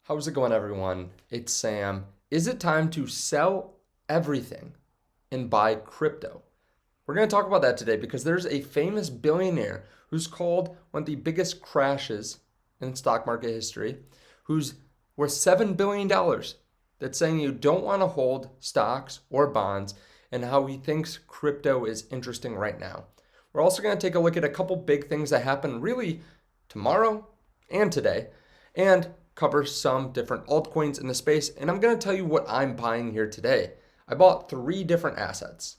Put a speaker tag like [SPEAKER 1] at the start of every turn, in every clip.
[SPEAKER 1] How's it going, everyone? It's Sam. Is it time to sell everything and buy crypto? We're going to talk about that today because there's a famous billionaire who's called one of the biggest crashes in stock market history, who's worth $7 billion, that's saying you don't want to hold stocks or bonds, and how he thinks crypto is interesting right now. We're also going to take a look at a couple big things that happen really tomorrow and today, and cover some different altcoins in the space. And I'm going to tell you what I'm buying here today. I bought three different assets,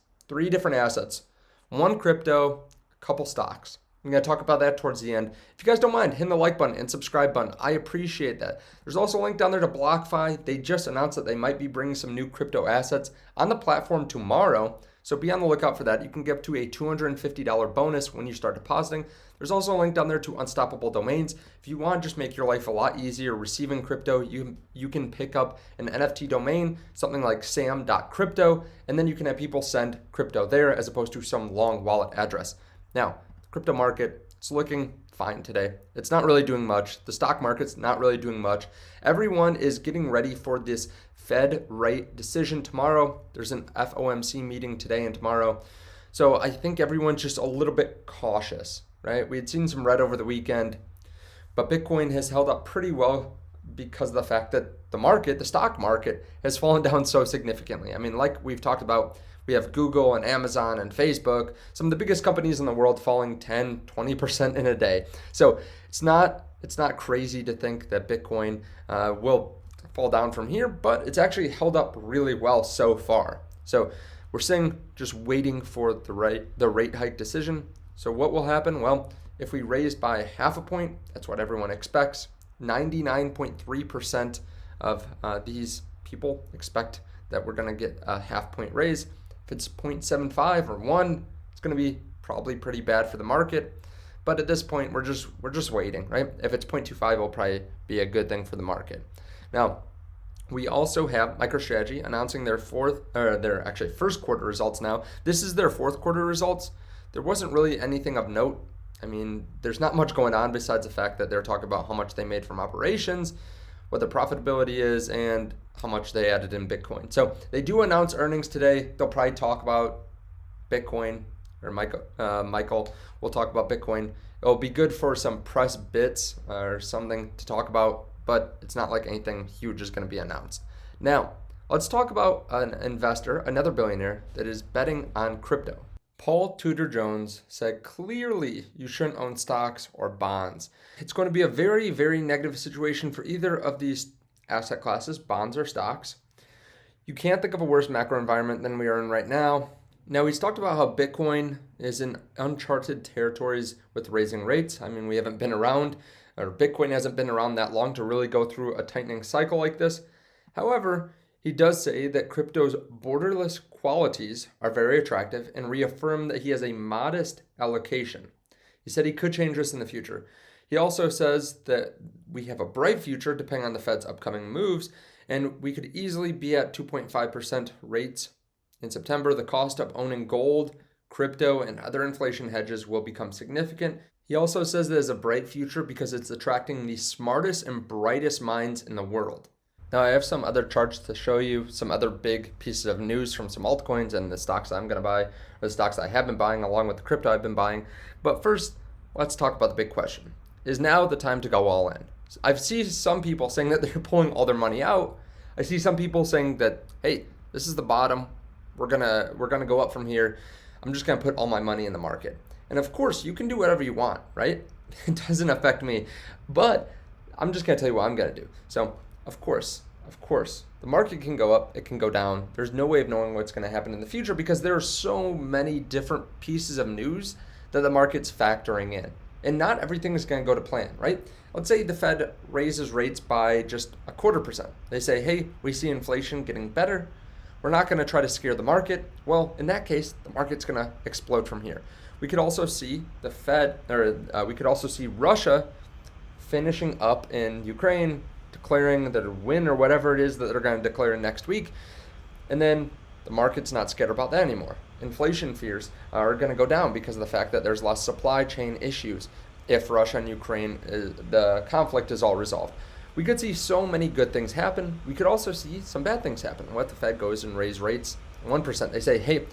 [SPEAKER 1] one crypto, a couple stocks. I'm going to talk about that towards the end. If you guys don't mind, hit the like button and subscribe button. I appreciate that. There's also a link down there to BlockFi. They just announced that they might be bringing some new crypto assets on the platform tomorrow. So be on the lookout for that. You can get up to a $250 bonus when you start depositing. There's also a link down there to Unstoppable Domains. If you want to just make your life a lot easier receiving crypto, you can pick up an NFT domain, something like sam.crypto, and then you can have people send crypto there as opposed to some long wallet address. Now, the crypto market, it's looking fine today. It's not really doing much. The stock market's not really doing much. Everyone is getting ready for this Fed rate decision tomorrow. There's an FOMC meeting today and tomorrow. So I think everyone's just a little bit cautious, right? We had seen some red over the weekend, but Bitcoin has held up pretty well because of the fact that the stock market, has fallen down so significantly. I mean, like we've talked about, we have Google and Amazon and Facebook, some of the biggest companies in the world falling 10, 20% in a day. So it's not crazy to think that Bitcoin will fall down from here, but it's actually held up really well so far. So we're just waiting for the rate hike decision. So what will happen? Well, if we raise by half a point, that's what everyone expects. 99.3% of these people expect that we're going to get a half point raise. If it's 0.75 or 1, it's going to be probably pretty bad for the market. But at this point, we're just waiting, right? If it's 0.25, it'll probably be a good thing for the market. Now, we also have MicroStrategy announcing their first quarter results now. This is their fourth quarter results. There wasn't really anything of note. I mean, there's not much going on besides the fact that they're talking about how much they made from operations, what their profitability is, and how much they added in Bitcoin. So they do announce earnings today. They'll probably talk about Bitcoin, or Michael will talk about Bitcoin. It'll be good for some press bits or something to talk about, but it's not like anything huge is going to be announced. Now, let's talk about an investor, another billionaire, that is betting on crypto. Paul Tudor Jones said clearly you shouldn't own stocks or bonds. It's going to be a very, very negative situation for either of these asset classes, bonds or stocks. You can't think of a worse macro environment than we are in right now. Now, he's talked about how Bitcoin is in uncharted territories with raising rates. I mean, we haven't been around, or Bitcoin hasn't been around that long to really go through a tightening cycle like this. However, he does say that crypto's borderless qualities are very attractive and reaffirm that he has a modest allocation. He said he could change this in the future. He also says that we have a bright future depending on the Fed's upcoming moves, and we could easily be at 2.5% rates in September. The cost of owning gold, crypto, and other inflation hedges will become significant. He also says there's a bright future because it's attracting the smartest and brightest minds in the world. Now, I have some other charts to show you, some other big pieces of news from some altcoins and the stocks I'm going to buy, or the stocks I have been buying along with the crypto I've been buying. But first, let's talk about the big question. Is now the time to go all in? I've seen some people saying that they're pulling all their money out. I see some people saying that, hey, this is the bottom. We're gonna go up from here. I'm just going to put all my money in the market. And of course, you can do whatever you want, right? It doesn't affect me. But I'm just going to tell you what I'm going to do. So, Of course, the market can go up, it can go down. There's no way of knowing what's going to happen in the future because there are so many different pieces of news that the market's factoring in. And not everything is going to go to plan, right? Let's say the Fed raises rates by just 0.25%. They say, hey, we see inflation getting better. We're not going to try to scare the market. Well, in that case, the market's going to explode from here. We could also see we could also see Russia finishing up in Ukraine, declaring their win or whatever it is that they're going to declare next week. And then the market's not scared about that anymore. Inflation fears are going to go down because of the fact that there's less supply chain issues if Russia and Ukraine, the conflict is all resolved. we could see so many good things happen. We could also see some bad things happen. What the Fed goes and raise rates 1%. They say, hey,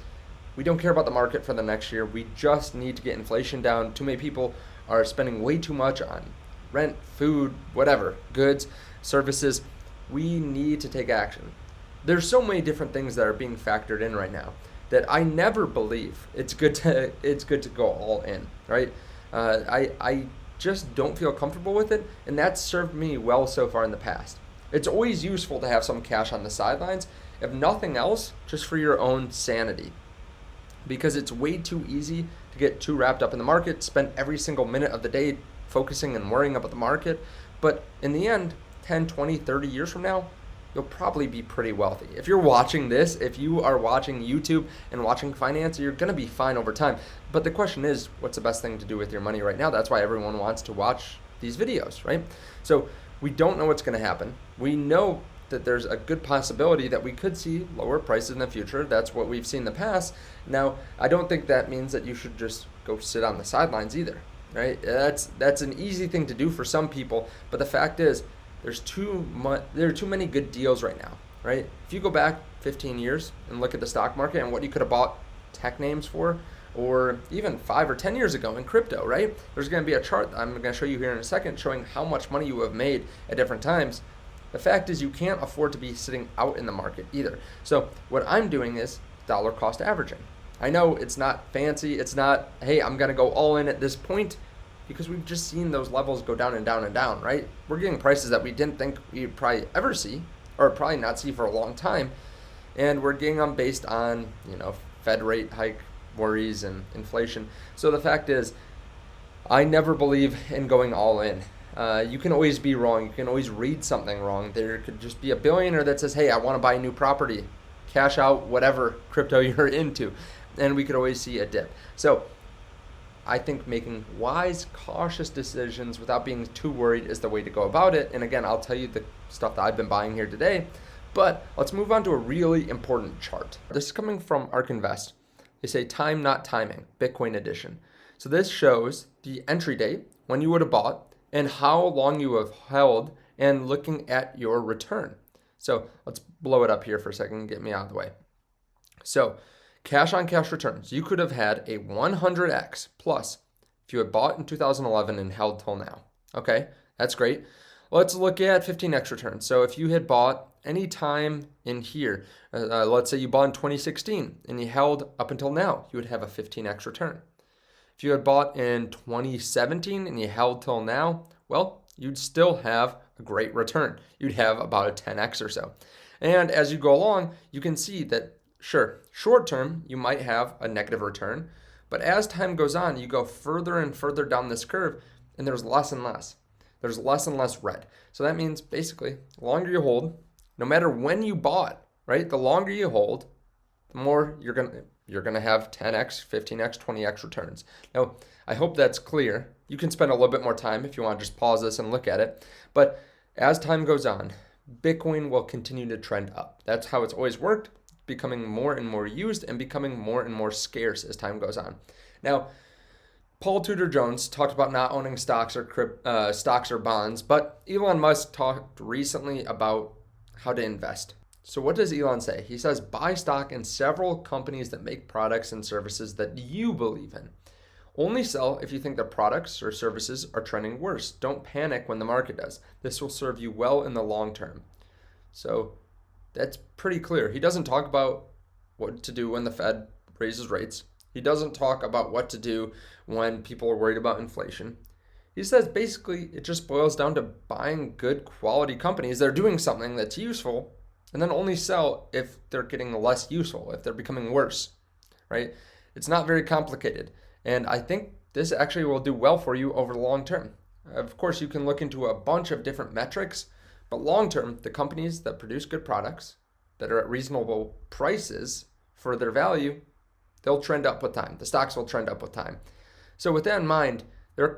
[SPEAKER 1] we don't care about the market for the next year. We just need to get inflation down. Too many people are spending way too much on rent, food, whatever, goods, services. We need to take action. There's so many different things that are being factored in right now that I never believe it's good to go all in, right? I just don't feel comfortable with it, and that's served me well so far in the past. It's always useful to have some cash on the sidelines, if nothing else, just for your own sanity, because it's way too easy to get too wrapped up in the market, spend every single minute of the day focusing and worrying about the market. But in the end, 10, 20, 30 years from now, you'll probably be pretty wealthy. If you're watching this, if you are watching YouTube and watching finance, you're gonna be fine over time. But the question is, what's the best thing to do with your money right now? That's why everyone wants to watch these videos, right? So we don't know what's gonna happen. We know that there's a good possibility that we could see lower prices in the future. That's what we've seen in the past. Now, I don't think that means that you should just go sit on the sidelines either, right? That's an easy thing to do for some people, but the fact is, there are too many good deals right now, right? If you go back 15 years and look at the stock market and what you could have bought tech names for, or even 5 or 10 years ago in crypto, right? There's going to be a chart that I'm going to show you here in a second showing how much money you have made at different times. The fact is, you can't afford to be sitting out in the market either. So what I'm doing is dollar cost averaging. I know it's not fancy. It's not, hey, I'm going to go all in at this point, because we've just seen those levels go down and down and down, right? We're getting prices that we didn't think we'd probably ever see, or probably not see for a long time. And we're getting them based on, Fed rate hike worries and inflation. So the fact is, I never believe in going all in. You can always be wrong. You can always read something wrong. There could just be a billionaire that says, hey, I want to buy a new property, cash out whatever crypto you're into. And we could always see a dip. So I think making wise, cautious decisions without being too worried is the way to go about it. And again, I'll tell you the stuff that I've been buying here today. But let's move on to a really important chart. This is coming from ARK Invest. They say time, not timing, Bitcoin edition. So this shows the entry date, when you would have bought, and how long you have held, and looking at your return. So let's blow it up here for a second and get me out of the way. So cash on cash returns. You could have had a 100x plus if you had bought in 2011 and held till now. Okay, that's great. Let's look at 15x returns. So if you had bought any time in here, let's say you bought in 2016 and you held up until now, you would have a 15x return. If you had bought in 2017 and you held till now, well, you'd still have a great return. You'd have about a 10x or so. And as you go along, you can see that, sure, short term, you might have a negative return, but as time goes on, you go further and further down this curve, and there's less and less. There's less and less red. So that means basically, the longer you hold, no matter when you bought, right? The longer you hold, the more you're gonna have 10x, 15x, 20x returns. Now, I hope that's clear. You can spend a little bit more time if you want to just pause this and look at it. But as time goes on, Bitcoin will continue to trend up. That's how it's always worked, becoming more and more used and becoming more and more scarce as time goes on. Now, Paul Tudor Jones talked about not owning stocks or bonds, but Elon Musk talked recently about how to invest. So what does Elon say? He says, buy stock in several companies that make products and services that you believe in. Only sell if you think the products or services are trending worse. Don't panic when the market does. This will serve you well in the long term. So that's pretty clear. He doesn't talk about what to do when the Fed raises rates. He doesn't talk about what to do when people are worried about inflation. He says basically it just boils down to buying good quality companies that are doing something that's useful, and then only sell if they're getting less useful, if they're becoming worse, right? It's not very complicated. And I think this actually will do well for you over the long term. Of course, you can look into a bunch of different metrics, but long term, the companies that produce good products that are at reasonable prices for their value, they'll trend up with time. The stocks will trend up with time. So with that in mind, there are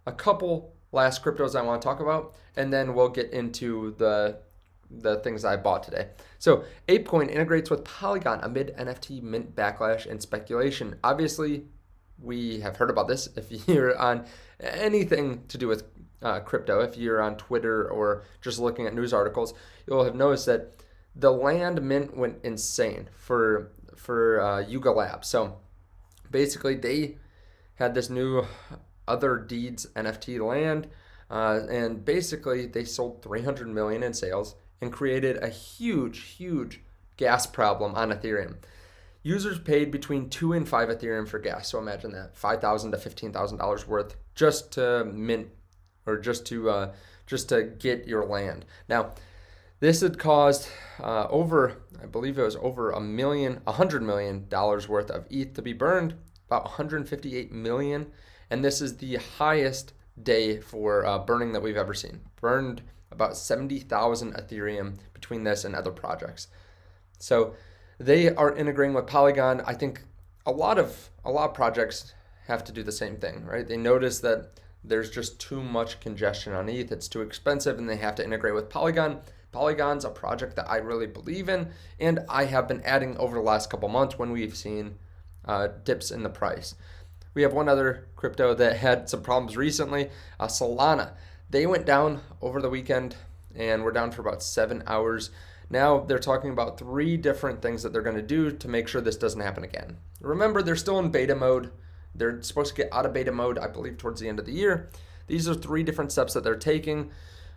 [SPEAKER 1] a couple last cryptos I want to talk about, and then we'll get into the things I bought today. So ApeCoin integrates with Polygon amid NFT mint backlash and speculation. Obviously, we have heard about this if you're on anything to do with crypto, if you're on Twitter or just looking at news articles, you'll have noticed that the land mint went insane for Yuga Labs. So basically, they had this new Other Deeds NFT land, and basically they sold 300 million in sales and created a huge gas problem on Ethereum. Users paid between 2 and 5 Ethereum for gas. So imagine that, $5,000 to $15,000 worth just to mint, or just to get your land. Now, this had caused I believe it was over $100 million worth of ETH to be burned, about 158 million. And this is the highest day for burning that we've ever seen. Burned about 70,000 Ethereum between this and other projects. So they are integrating with Polygon. I think a lot of projects have to do the same thing, right? They notice that there's just too much congestion on ETH. It's too expensive, and they have to integrate with Polygon. Polygon's a project that I really believe in, and I have been adding over the last couple months when we've seen dips in the price. We have one other crypto that had some problems recently, Solana. They went down over the weekend and were down for about 7 hours. Now they're talking about 3 different things that they're going to do to make sure this doesn't happen again. Remember, they're still in beta mode. They're supposed to get out of beta mode, I believe, towards the end of the year. These are 3 different steps that they're taking.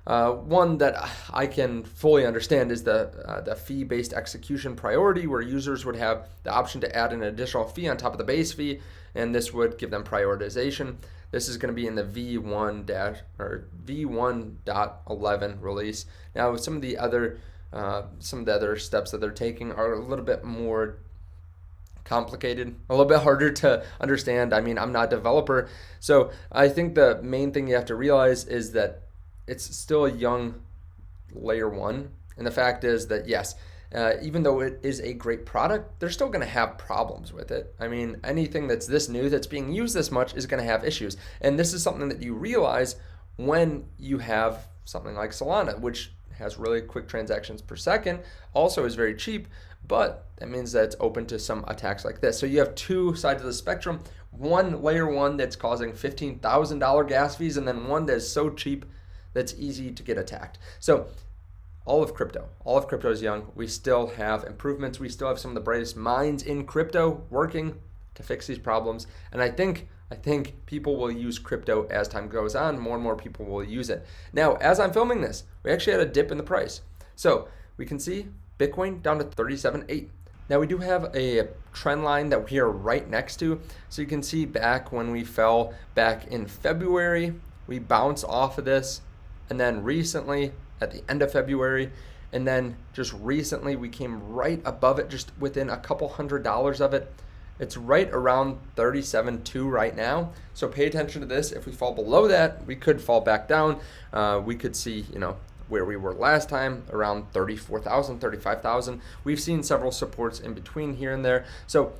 [SPEAKER 1] One that I can fully understand is the fee-based execution priority, where users would have the option to add an additional fee on top of the base fee, and this would give them prioritization. This is going to be in the V1.11 release. Now, some of the other steps that they're taking are a little bit more complicated, a little bit harder to understand. I mean, I'm not a developer, so I think the main thing you have to realize is that it's still a young layer 1, and the fact is that yes, even though it is a great product, they're still going to have problems with it. I mean, anything that's this new, that's being used this much, is going to have issues, and this is something that you realize when you have something like Solana, which has really quick transactions per second, also is very cheap, but that means that it's open to some attacks like this. So you have 2 sides of the spectrum, one layer 1 that's causing $15,000 gas fees, and then one that's so cheap that's easy to get attacked. So all of crypto is young. We still have improvements. We still have some of the brightest minds in crypto working to fix these problems. And I think people will use crypto as time goes on. More and more people will use it. Now, as I'm filming this, we actually had a dip in the price. So we can see Bitcoin down to 37.8. Now we do have a trend line that we are right next to. So you can see back when we fell back in February, we bounced off of this. And then recently, at the end of February, and then just recently, we came right above it, just within a couple $100 of it. It's right around 37.2 right now. So pay attention to this. If we fall below that, we could fall back down. We could see, where we were last time, around 34,000, 35,000. We've seen several supports in between here and there. So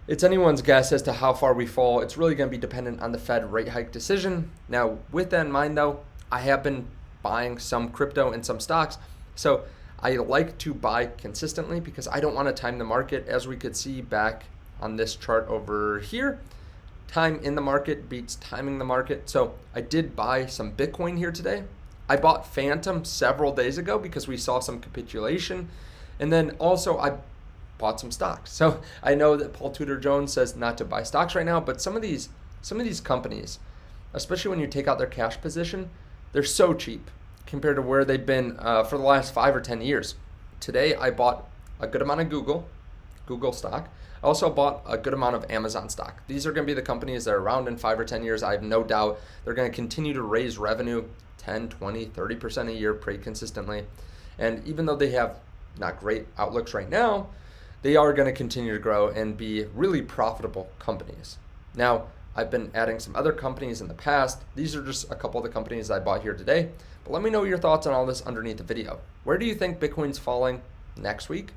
[SPEAKER 1] it's anyone's guess as to how far we fall. It's really going to be dependent on the Fed rate hike decision. Now, with that in mind, though, I have been buying some crypto and some stocks. So I like to buy consistently because I don't want to time the market. As we could see back on this chart over here, time in the market beats timing the market. So I did buy some Bitcoin here today. I bought Phantom several days ago because we saw some capitulation. And then also I bought some stocks. So I know that Paul Tudor Jones says not to buy stocks right now, but some of these companies, especially when you take out their cash position, they're so cheap compared to where they've been for the last 5 or 10 years. Today, I bought a good amount of Google stock. I also bought a good amount of Amazon stock. These are going to be the companies that are around in 5 or 10 years. I have no doubt they're going to continue to raise revenue 10, 20, 30% a year pretty consistently. And even though they have not great outlooks right now, they are going to continue to grow and be really profitable companies. Now, I've been adding some other companies in the past. These are just a couple of the companies I bought here today. But let me know your thoughts on all this underneath the video. Where do you think Bitcoin's falling next week,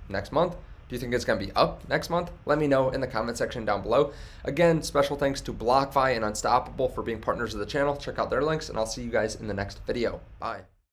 [SPEAKER 1] next month? Do you think it's going to be up next month? Let me know in the comment section down below. Again, special thanks to BlockFi and Unstoppable for being partners of the channel. Check out their links, and I'll see you guys in the next video. Bye.